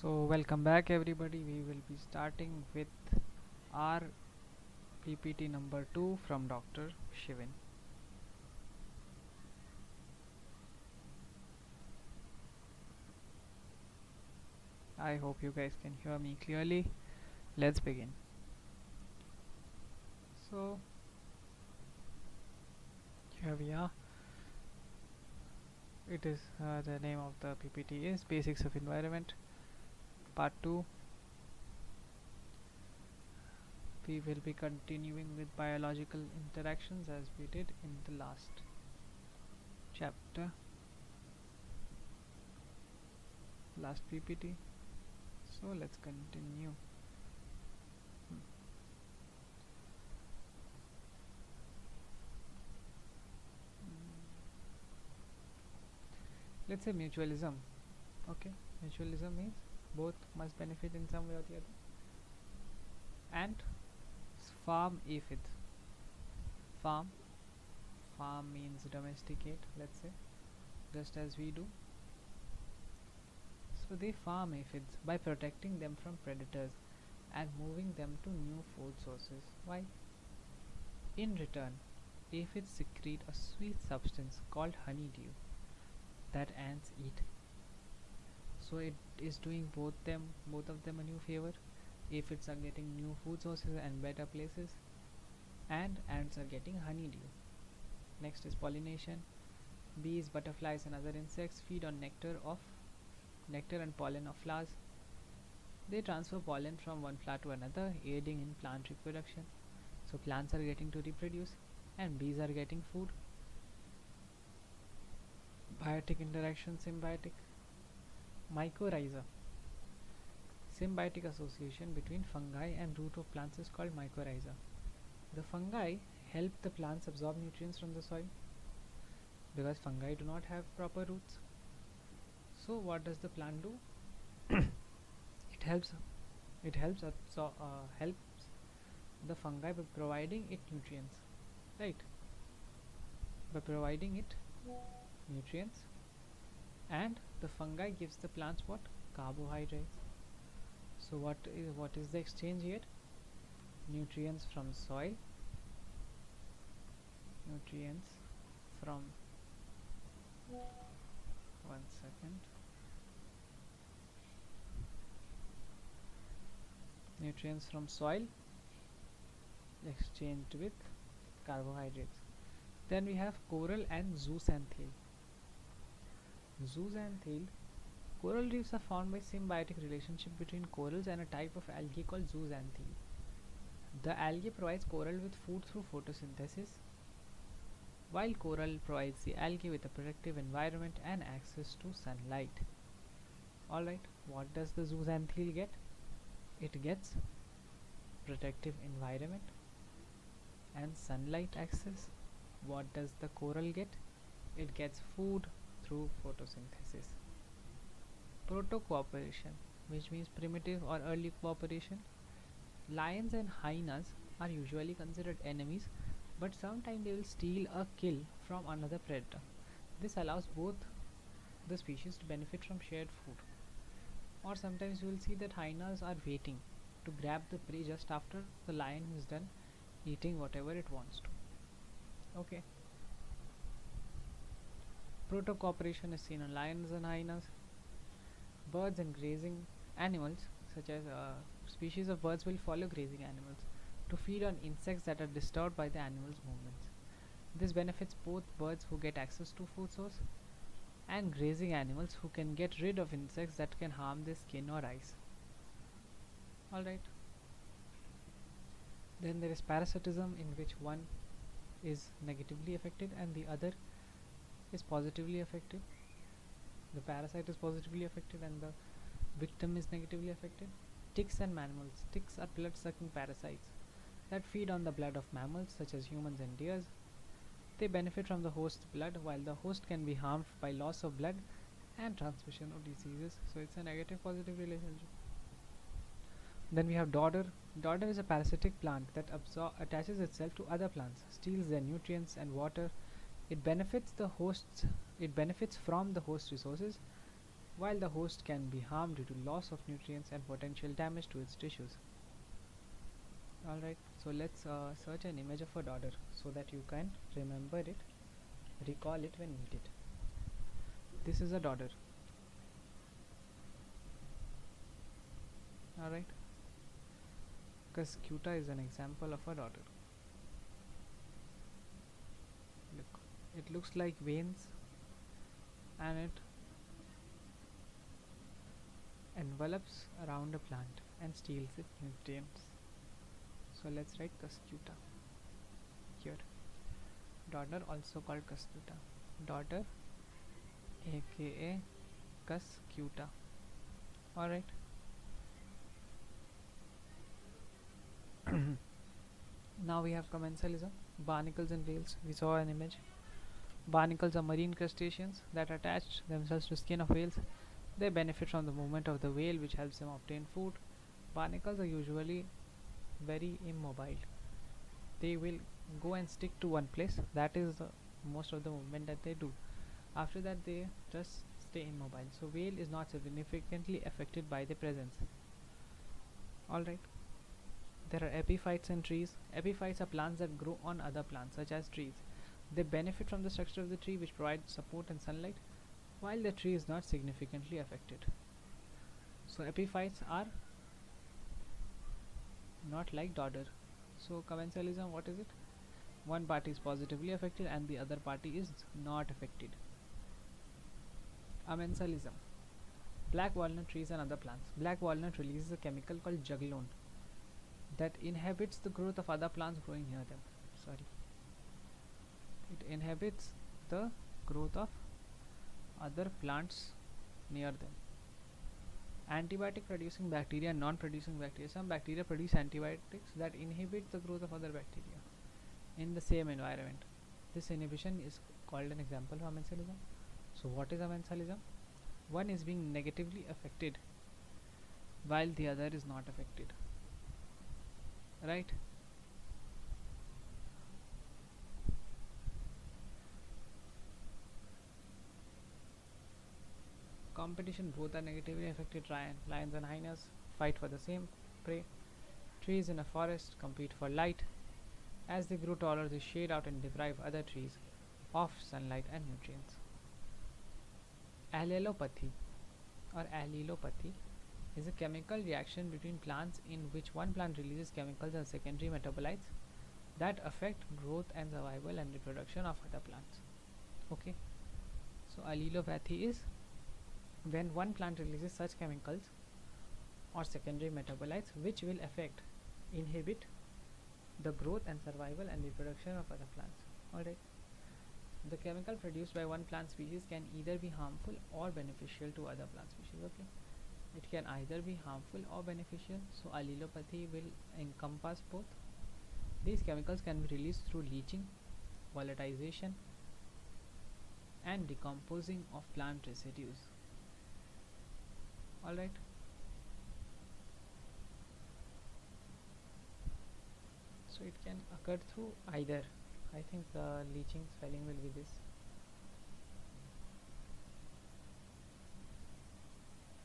So welcome back everybody. We will be starting with our PPT number 2 from Dr. Shivin. I hope you guys can hear me clearly. Let's begin. So here we are. It is the name of the PPT is Basics of Environment Part 2. We will be continuing with biological interactions as we did in the last chapter, last PPT. So let's continue. Let's say mutualism. Okay, mutualism means both must benefit in some way or the other. And farm aphids. Farm means domesticate, let's say, just as we do. So they farm aphids by protecting them from predators and moving them to new food sources. Why? In return, aphids secrete a sweet substance called honeydew that ants eat. So it is doing both of them a new favor. Aphids are getting new food sources and better places, and ants are getting honeydew. Next is pollination. Bees, butterflies and other insects feed on nectar and pollen of flowers. They transfer pollen from one flower to another, aiding in plant reproduction. So plants are getting to reproduce and bees are getting food. Biotic interaction, symbiotic. Mycorrhiza. Symbiotic association between fungi and root of plants is called mycorrhiza. The fungi help the plants absorb nutrients from the soil because fungi do not have proper roots. So what does the plant do? it helps the fungi by providing it nutrients, right? By providing it nutrients, and the fungi gives the plants what? Carbohydrates. So what is the exchange here? Nutrients from soil, nutrients from one second nutrients from soil exchanged with carbohydrates. Then we have coral and zooxanthellae. Coral reefs are formed by symbiotic relationship between corals and a type of algae called zooxanthellae. The algae provides coral with food through photosynthesis, while coral provides the algae with a protective environment and access to sunlight. Alright, what does the zooxanthellae get? It gets protective environment and sunlight access. What does the coral get? It gets food through photosynthesis. Proto-cooperation, which means primitive or early cooperation. Lions and hyenas are usually considered enemies, but sometimes they will steal a kill from another predator. This allows both the species to benefit from shared food. Or sometimes you will see that hyenas are waiting to grab the prey just after the lion is done eating whatever it wants to. Okay. Proto-cooperation is seen on lions and hyenas. Birds and grazing animals, such as species of birds, will follow grazing animals to feed on insects that are disturbed by the animal's movements. This benefits both birds who get access to food source and grazing animals who can get rid of insects that can harm their skin or eyes. Alright. Then there is parasitism, in which one is negatively affected and the other is positively affected. The parasite is positively affected and the victim is negatively affected. Ticks and mammals. Ticks are blood-sucking parasites that feed on the blood of mammals such as humans and deers. They benefit from the host's blood, while the host can be harmed by loss of blood and transmission of diseases. So it's a negative-positive relationship. Then we have dodder. Dodder is a parasitic plant that attaches itself to other plants, steals their nutrients and water. It benefits from the host resources, while the host can be harmed due to loss of nutrients and potential damage to its tissues. Alright, so let's search an image of a dodder so that you can remember it, recall it when needed. This is a dodder. Alright, Cuscuta is an example of a dodder. Look, it looks like veins and it envelops around a plant and steals its nutrients. So let's write Cuscuta here. Dodder, also called Cuscuta. Dodder, aka Cuscuta. Alright. Now we have commensalism. Barnacles and whales. We saw an image. Barnacles are marine crustaceans that attach themselves to skin of whales. They benefit from the movement of the whale, which helps them obtain food. Barnacles are usually very immobile. They will go and stick to one place. That is most of the movement that they do. After that, they just stay immobile. So whale is not significantly affected by their presence. Alright. There are epiphytes in trees. Epiphytes are plants that grow on other plants, such as trees. They benefit from the structure of the tree, which provides support and sunlight, while the tree is not significantly affected. So epiphytes are not like dodder. So commensalism, what is it? One party is positively affected and the other party is not affected. Amensalism. Black walnut trees and other plants. Black walnut releases a chemical called juglone that inhibits the growth of other plants growing near them. It inhibits the growth of other plants near them. Antibiotic producing bacteria and non-producing bacteria. Some bacteria produce antibiotics that inhibit the growth of other bacteria in the same environment. This inhibition is called an example of amensalism. So what is amensalism? One is being negatively affected while the other is not affected. Right? Competition, both are negatively affected. Lions and hyenas fight for the same prey. Trees in a forest compete for light. As they grow taller, they shade out and deprive other trees of sunlight and nutrients. Allelopathy or allelopathy is a chemical reaction between plants in which one plant releases chemicals and secondary metabolites that affect growth and survival and reproduction of other plants. Okay, so allelopathy is when one plant releases such chemicals or secondary metabolites which will inhibit the growth and survival and reproduction of other plants. Alright. The chemical produced by one plant species can either be harmful or beneficial to other plant species. Okay. It can either be harmful or beneficial. So allelopathy will encompass both. These chemicals can be released through leaching, volatilization, and decomposing of plant residues. Alright. So it can occur through either. I think the leaching spelling will be this.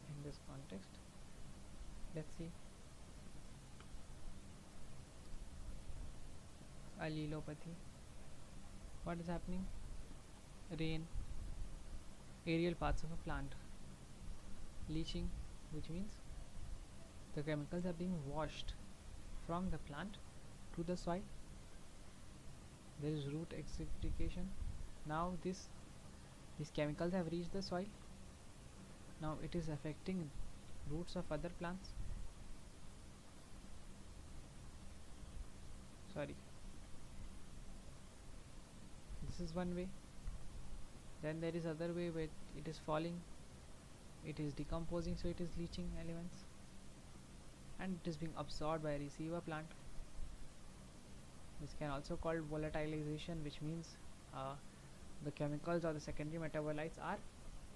In this context, let's see. Allelopathy. What is happening? Rain, aerial parts of a plant. Leaching, which means the chemicals are being washed from the plant to the soil. There is root extrication. Now these chemicals have reached the soil. Now it is affecting roots of other plants. This is one way. Then there is other way where it is falling, it is decomposing, so it is leaching elements, and it is being absorbed by a receiver plant. This can also called volatilization, which means the chemicals or the secondary metabolites are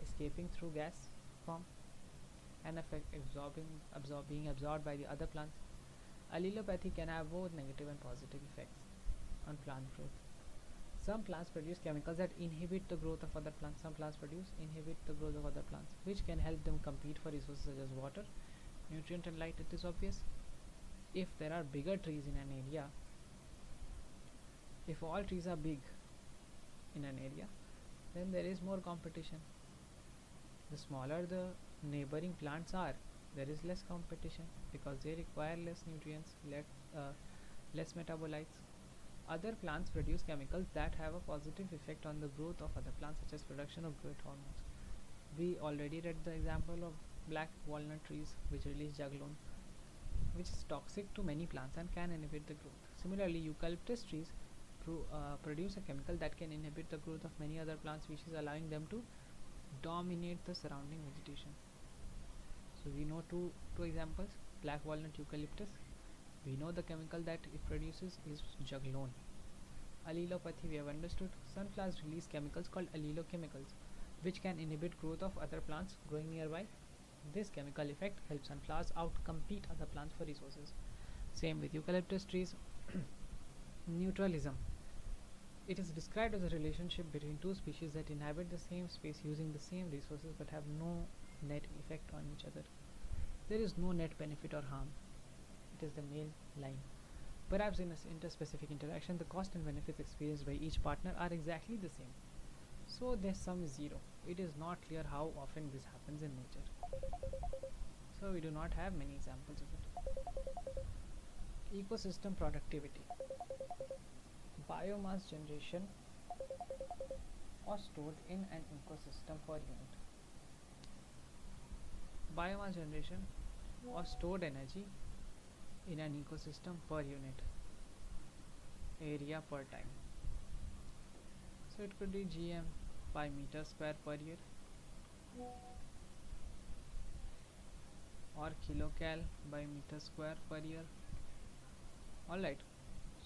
escaping through gas form and being absorbed by the other plants. Allelopathy can have both negative and positive effects on plant growth. Some plants produce chemicals that inhibit the growth of other plants. Some plants produce inhibit the growth of other plants, which can help them compete for resources such as water, nutrient, and light. It is obvious. If there are bigger trees in an area, if all trees are big in an area, then there is more competition. The smaller the neighboring plants are, there is less competition because they require less nutrients, less metabolites. Other plants produce chemicals that have a positive effect on the growth of other plants, such as production of growth hormones. We already read the example of black walnut trees which release juglone, which is toxic to many plants and can inhibit the growth. Similarly, eucalyptus trees produce a chemical that can inhibit the growth of many other plant species, allowing them to dominate the surrounding vegetation. So we know two examples: black walnut, eucalyptus. We know the chemical that it produces is juglone. Allelopathy, we have understood. Sunflowers release chemicals called allelochemicals, which can inhibit growth of other plants growing nearby. This chemical effect helps sunflowers outcompete other plants for resources. Same with eucalyptus trees. Neutralism. It is described as a relationship between two species that inhabit the same space using the same resources but have no net effect on each other. There is no net benefit or harm. It is the main line. Perhaps in an interspecific interaction, the cost and benefits experienced by each partner are exactly the same. So their sum is zero. It is not clear how often this happens in nature. So we do not have many examples of it. Ecosystem productivity. Biomass generation or stored in an ecosystem per unit. Biomass generation or stored energy in an ecosystem per unit area per time. So it could be GM by meter square per year or kilocal by meter square per year. Alright,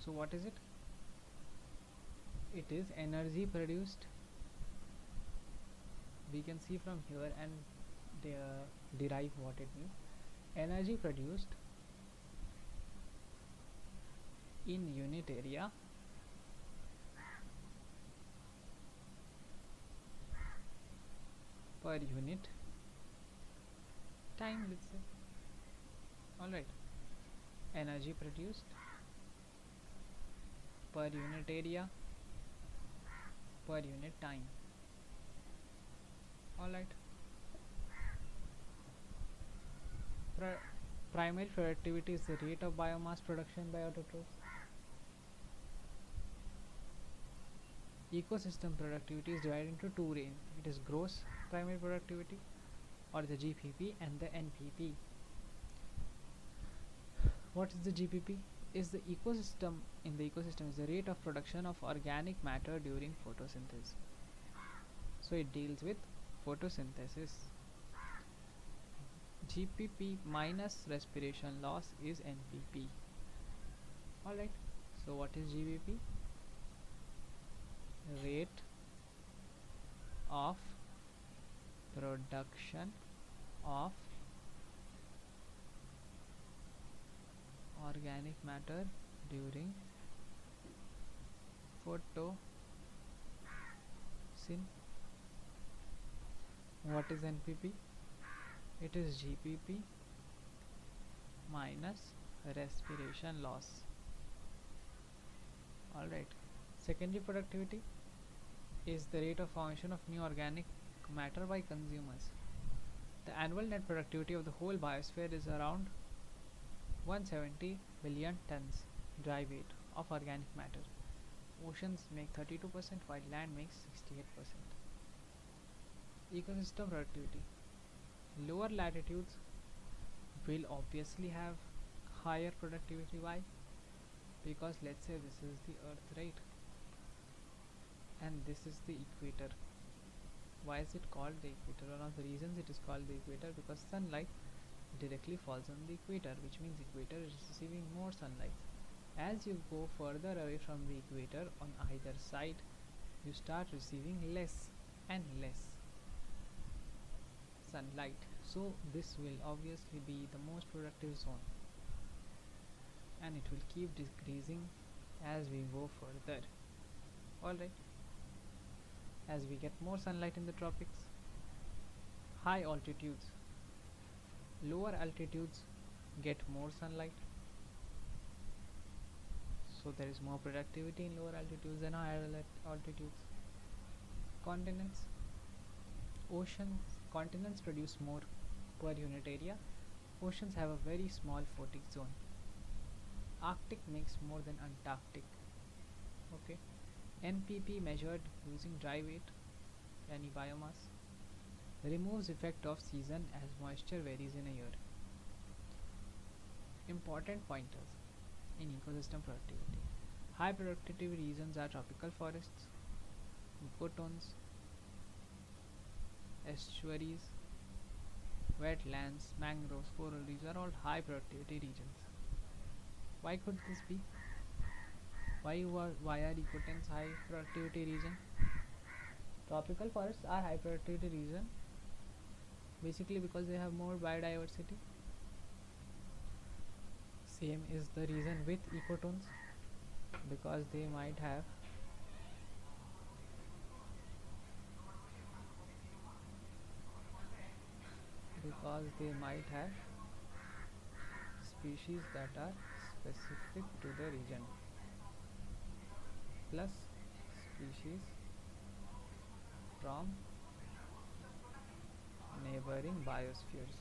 so what is it? It is energy produced. We can see from here and derive what it means. Energy produced in unit area per unit time, let's say. Alright, energy produced per unit area per unit time. Alright, primary productivity is the rate of biomass production by autotrophs. Ecosystem productivity is divided into two ranges. It is gross primary productivity, or the GPP, and the NPP. What is the GPP? Is the ecosystem in the ecosystem is the rate of production of organic matter during photosynthesis. So it deals with photosynthesis. GPP minus respiration loss is NPP. Alright, so what is GPP? Rate of production of organic matter during photosynthesis. What is NPP? It is GPP minus respiration loss. Alright, secondary productivity is the rate of formation of new organic matter by consumers. The annual net productivity of the whole biosphere is around 170 billion tons dry weight of organic matter. Oceans make 32% while land makes 68%. Ecosystem productivity. Lower latitudes will obviously have higher productivity. Why? Because let's say this is the earth, right? And this is the equator. Why is it called the equator? One of the reasons it is called the equator because sunlight directly falls on the equator, which means equator is receiving more sunlight. As you go further away from the equator on either side, you start receiving less and less sunlight. So this will obviously be the most productive zone, and it will keep decreasing as we go further. Alright, as we get more sunlight in the tropics, high altitudes, lower altitudes get more sunlight, so there is more productivity in lower altitudes than higher altitudes. Continents, oceans, continents produce more per unit area. Oceans have a very small photic zone. Arctic makes more than Antarctic. Okay. NPP measured using dry weight, any biomass, removes effect of season as moisture varies in a year. Important pointers in ecosystem productivity. High productivity regions are tropical forests, ecotones, estuaries, wetlands, mangroves, coral reefs are all high productivity regions. Why could this be? Why are ecotones high productivity region? Tropical forests are high productivity region basically because they have more biodiversity. Same is the reason with ecotones, because they might have species that are specific to the region plus species from neighboring biospheres.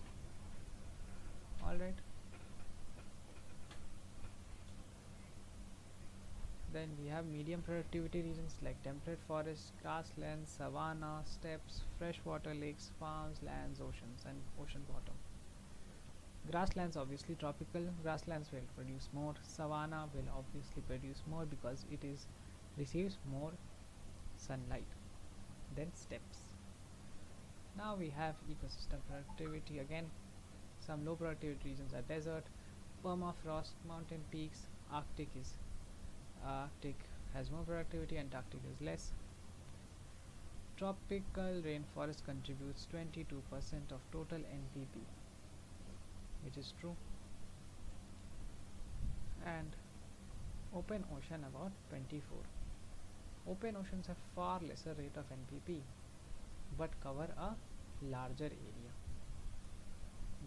Alright, then we have medium productivity regions like temperate forests, grasslands, savanna, steppes, freshwater lakes, farms, lands, oceans, and ocean bottom. Grasslands, obviously tropical grasslands will produce more. Savanna will obviously produce more because it is receives more sunlight than steppes. Now we have ecosystem productivity again. Some low productivity regions are desert, permafrost, mountain peaks. Arctic has more productivity, Antarctic is less. Tropical rainforest contributes 22% of total NPP, which is true, and open ocean about 24. Open oceans have far lesser rate of NPP but cover a larger area.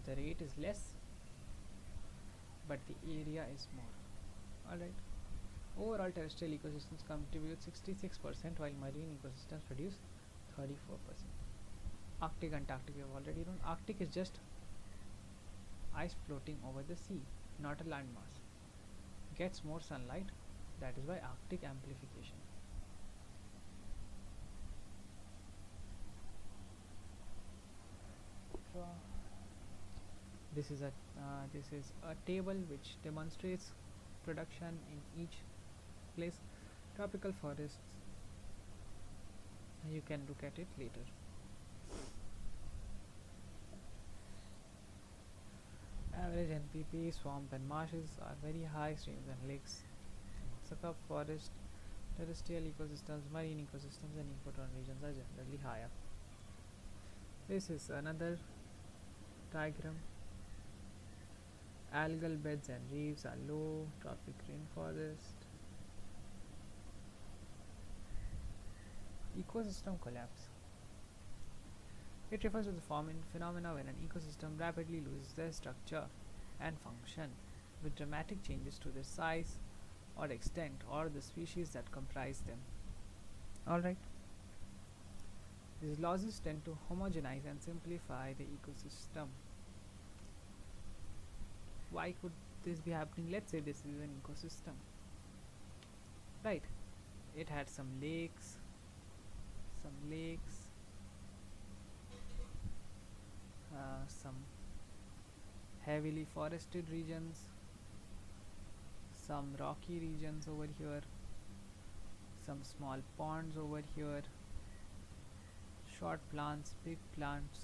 The rate is less but the area is more. Alright. Overall terrestrial ecosystems contribute 66% while marine ecosystems produce 34%. Arctic, Antarctic we have already known. Arctic is just ice floating over the sea, not a landmass. Gets more sunlight, that is why Arctic amplification. So this is a table which demonstrates production in each place. Tropical forests, you can look at it later. Average NPP, swamp and marshes are very high, streams and lakes. Suck-up forest, terrestrial ecosystems, marine ecosystems and ecotone regions are generally higher. This is another diagram. Algal beds and reefs are low, tropic rainforest. Ecosystem collapse. It refers to the phenomena when an ecosystem rapidly loses their structure and function, with dramatic changes to their size or extent or the species that comprise them. Alright. These losses tend to homogenize and simplify the ecosystem. Why could this be happening? Let's say this is an ecosystem. Right. It had some lakes, some heavily forested regions, some rocky regions over here, some small ponds over here, short plants, big plants,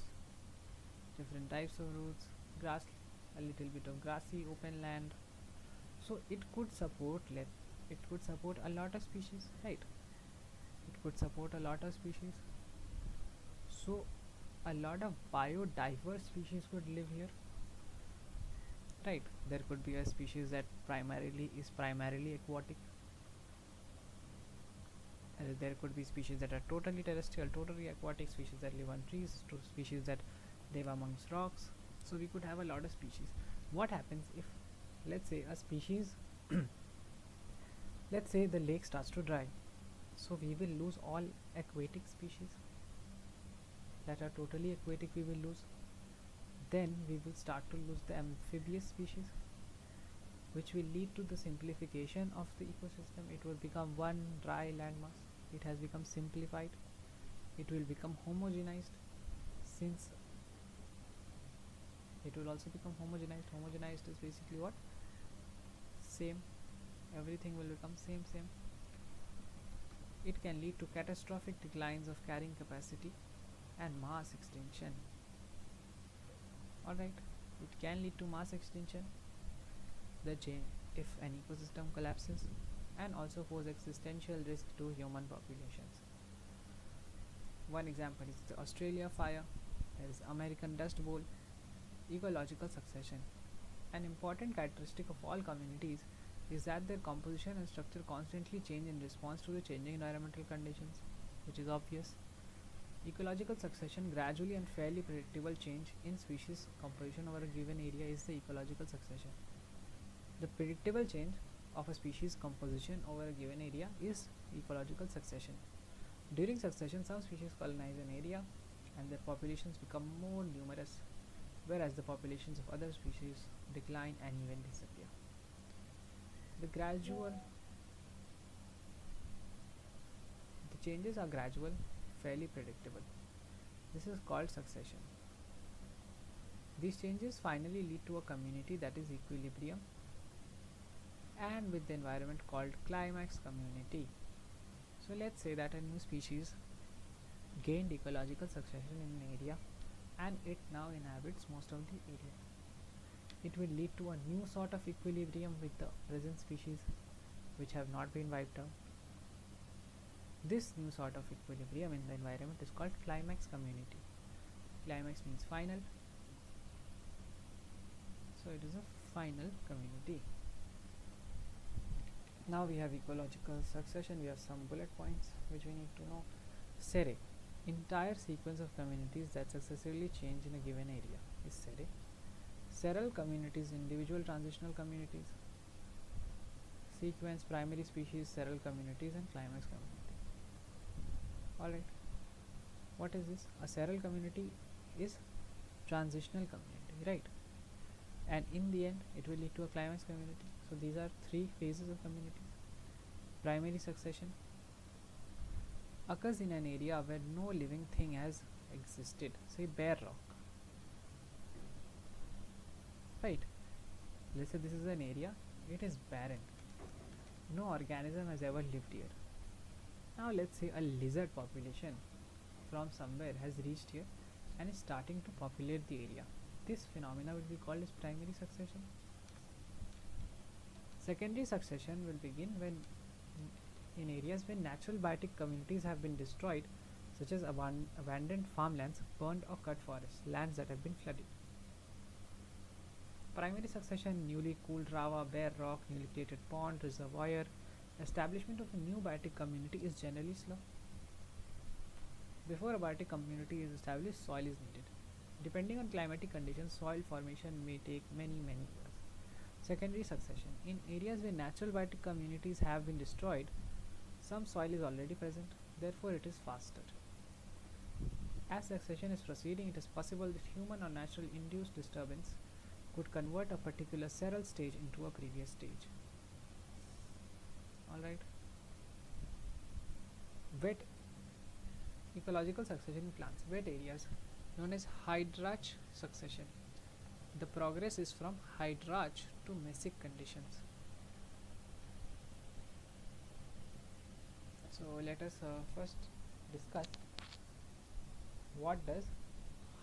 different types of roots, grass, a little bit of grassy open land. So it could support a lot of species, right? It could support a lot of species. So a lot of biodiverse species could live here, right? There could be a species that is primarily aquatic, There could be species that are totally terrestrial, totally aquatic, species that live on trees, to species that live amongst rocks. So we could have a lot of species. What happens if, let's say, a species, let's say the lake starts to dry, so we will lose all aquatic species that are totally aquatic, we will lose. Then we will start to lose the amphibious species, which will lead to the simplification of the ecosystem. It will become one dry landmass. It has become simplified. It will become homogenized. Since it will also become homogenized, homogenized is basically what? Same. Everything will become same. It can lead to catastrophic declines of carrying capacity and mass extinction. Alright, it can lead to mass extinction, the change if an ecosystem collapses, and also pose existential risk to human populations. One example is the Australia fire, there is American Dust Bowl. Ecological succession. An important characteristic of all communities is that their composition and structure constantly change in response to the changing environmental conditions, which is obvious. Ecological succession, gradually and fairly predictable change in species composition over a given area, is the ecological succession. The predictable change of a species composition over a given area is ecological succession. During succession, some species colonize an area and their populations become more numerous, whereas the populations of other species decline and even disappear. The changes are gradual, fairly predictable. This is called succession. These changes finally lead to a community that is equilibrium and with the environment called climax community. So let's say that a new species gained ecological succession in an area and it now inhabits most of the area. It will lead to a new sort of equilibrium with the present species which have not been wiped out. This new sort of equilibrium in the environment is called climax community. Climax means final, so it is a final community. Now we have ecological succession. We have some bullet points which we need to know. Serre, entire sequence of communities that successively change in a given area is serre. Serral communities, individual transitional communities. Sequence, primary species, serral communities, and climax community. Alright, what is this? A serral community is transitional community, right? And in the end it will lead to a climax community. So these are three phases of communities. Primary succession occurs in an area where no living thing has existed, say bare rock, right? Let's say this is an area, it is barren, no organism has ever lived here. Now let's say a lizard population from somewhere has reached here and is starting to populate the area. This phenomena will be called as primary succession. Secondary succession will begin when in areas where natural biotic communities have been destroyed, such as abandoned farmlands, burned or cut forests, lands that have been flooded. Primary succession, newly cooled lava, bare rock, newly created pond, reservoir. Establishment of a new biotic community is generally slow. Before a biotic community is established, soil is needed. Depending on climatic conditions, soil formation may take many years. Secondary succession, in areas where natural biotic communities have been destroyed, some soil is already present, therefore it is faster. As succession is proceeding, it is possible that human or natural induced disturbance could convert a particular serral stage into a previous stage. Alright. Wet ecological succession in plants. Wet areas known as hydrarch succession. The progress is from hydrarch to mesic conditions. So let us first discuss what does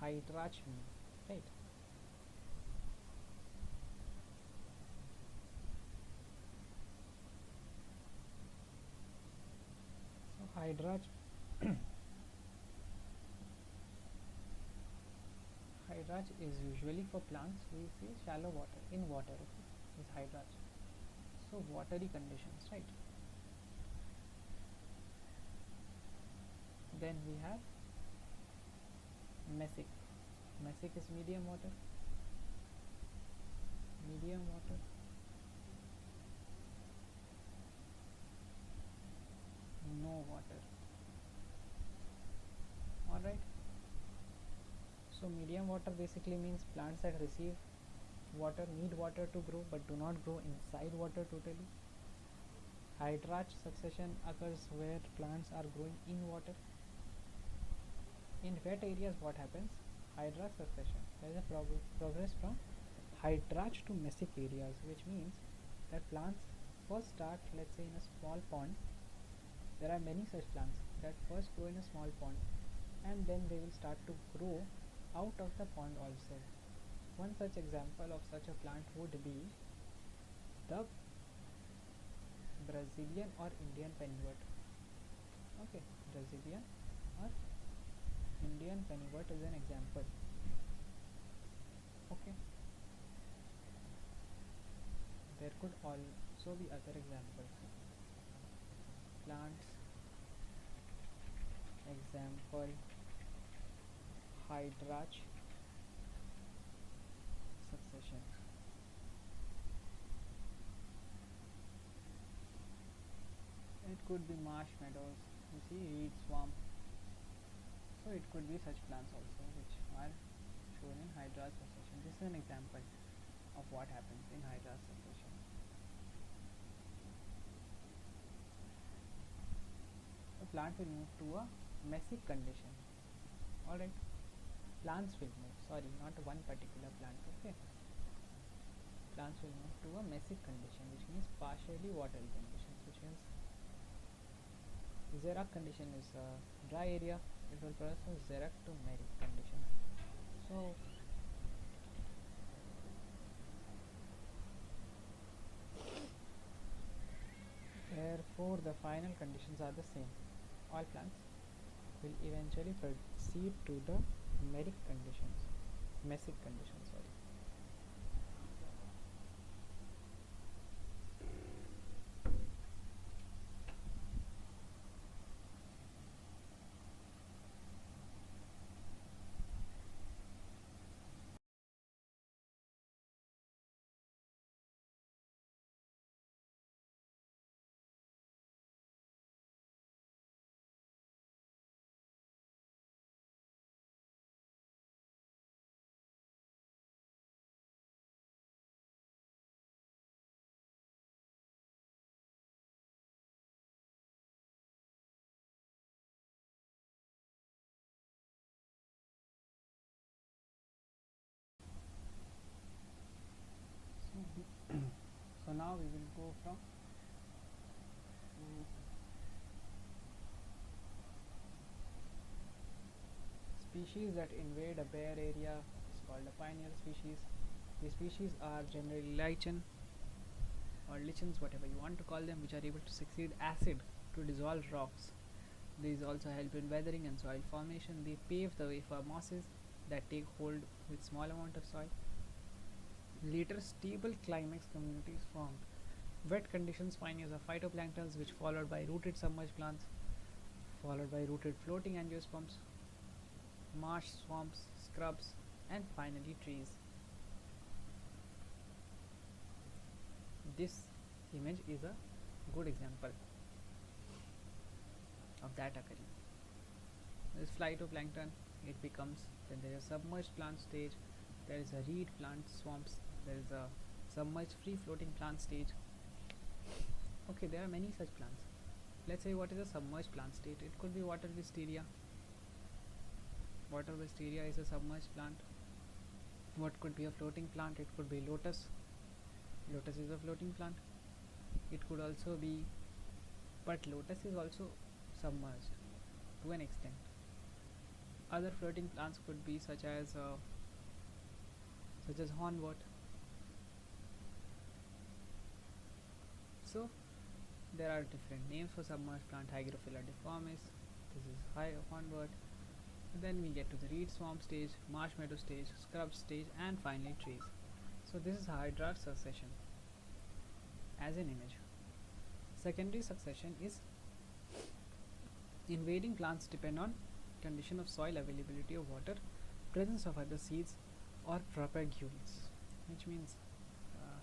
hydrarch mean, right? So hydrarch hydrarch is usually for plants we see shallow water, in water, okay, is hydrarch. So watery conditions, right? Then we have mesic. Mesic is medium water. Medium water. No water. Alright. So medium water basically means plants that receive water, need water to grow, but do not grow inside water totally. Hydrarch succession occurs where plants are growing in water. In wet areas, what happens? Hydrarch succession. There is a progress from hydrarch to mesic areas, which means that plants first start, let's say, in a small pond. There are many such plants that first grow in a small pond, and then they will start to grow out of the pond also. One such example of such a plant would be the Brazilian or Indian pennywort. Okay, Brazilian or Indian pennywort is an example. Okay, there could also be other examples. Plants, example, hydrarch succession. It could be marsh meadows, you see, reed swamp. So it could be such plants also which are shown in hydrarch succession. This is an example of what happens in hydrarch succession. The plant will move to a mesic condition. Alright, plants will move, sorry, not one particular plant. Okay, plants will move to a mesic condition, which means partially watery conditions, which means xeric condition is a dry area. It will pass from xeric to meric condition. So therefore the final conditions are the same. All plants will eventually proceed to the mesic conditions. Sorry. So now we will go from species that invade a bare area is called a pioneer species. These species are generally lichen or lichens, whatever you want to call them, which are able to secrete acid to dissolve rocks. These also help in weathering and soil formation. They pave the way for mosses that take hold with small amount of soil. Later, stable climax communities formed. Wet conditions pioneers are phytoplanktons, which followed by rooted submerged plants, followed by rooted floating angiosperms, marsh swamps, scrubs, and finally trees. This image is a good example of that occurring. There is phytoplankton, it becomes, then there is a submerged plant stage, there is a reed plant swamps, there is a submerged free floating plant stage. Okay, there are many such plants. Let's say what is a submerged plant state. It could be water wisteria. Water wisteria is a submerged plant. What could be a floating plant? It could be lotus. Lotus is a floating plant. It could also be, but lotus is also submerged to an extent. Other floating plants could be such as hornwort. So there are different names for submerged plant. Hygrophila deformis, this is hornwort. Then we get to the reed swamp stage, marsh meadow stage, scrub stage, and finally trees. So this is hydrarch succession as an image. Secondary succession is Invading plants depend on condition of soil, availability of water, presence of other seeds or propagules, which means uh,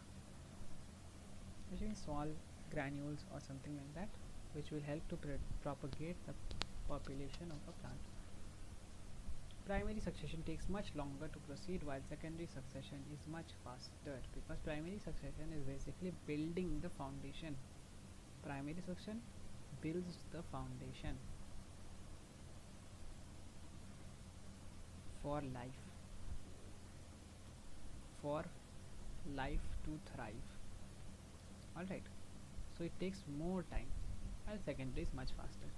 small granules or something like that, which will help to propagate the population of a plant. Primary succession takes much longer to proceed while secondary succession is much faster, because primary succession is basically building the foundation. Primary succession builds the foundation for life, for life to thrive. Alright, so it takes more time while secondary is much faster.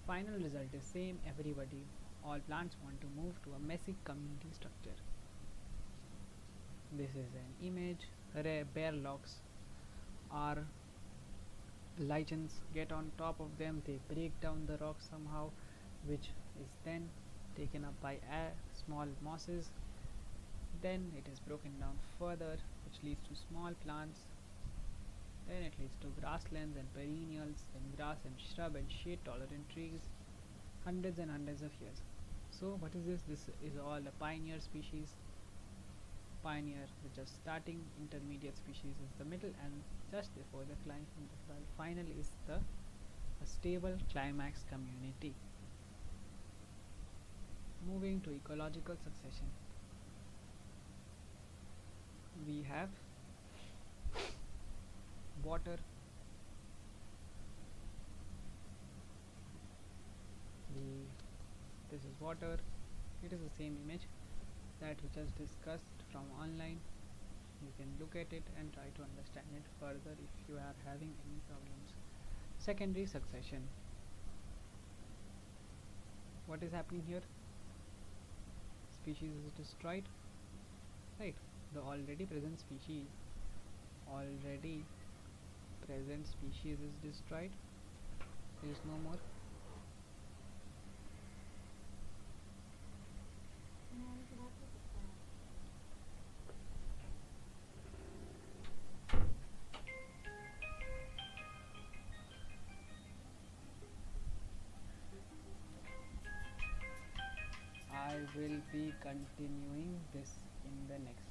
Final result is same, everybody, all plants want to move to a messy community structure. This is an image. Bare logs are lichens, get on top of them, they break down the rock somehow, which is then taken up by small mosses. Then it is broken down further, which leads to small plants. Then it leads to grasslands and perennials, then grass and shrub and shade tolerant trees, hundreds and hundreds of years. So what is this? This is all a pioneer species. Pioneer, which is starting, intermediate species is the middle, and just before the final is the a stable climax community. Moving to ecological succession, we have water, this is water. It is the same image that we just discussed from online. You can look at it and try to understand it further if you are having any problems. Secondary succession, what is happening here? Species is destroyed, right? The already present species is destroyed. There is no more. I will be continuing this in the next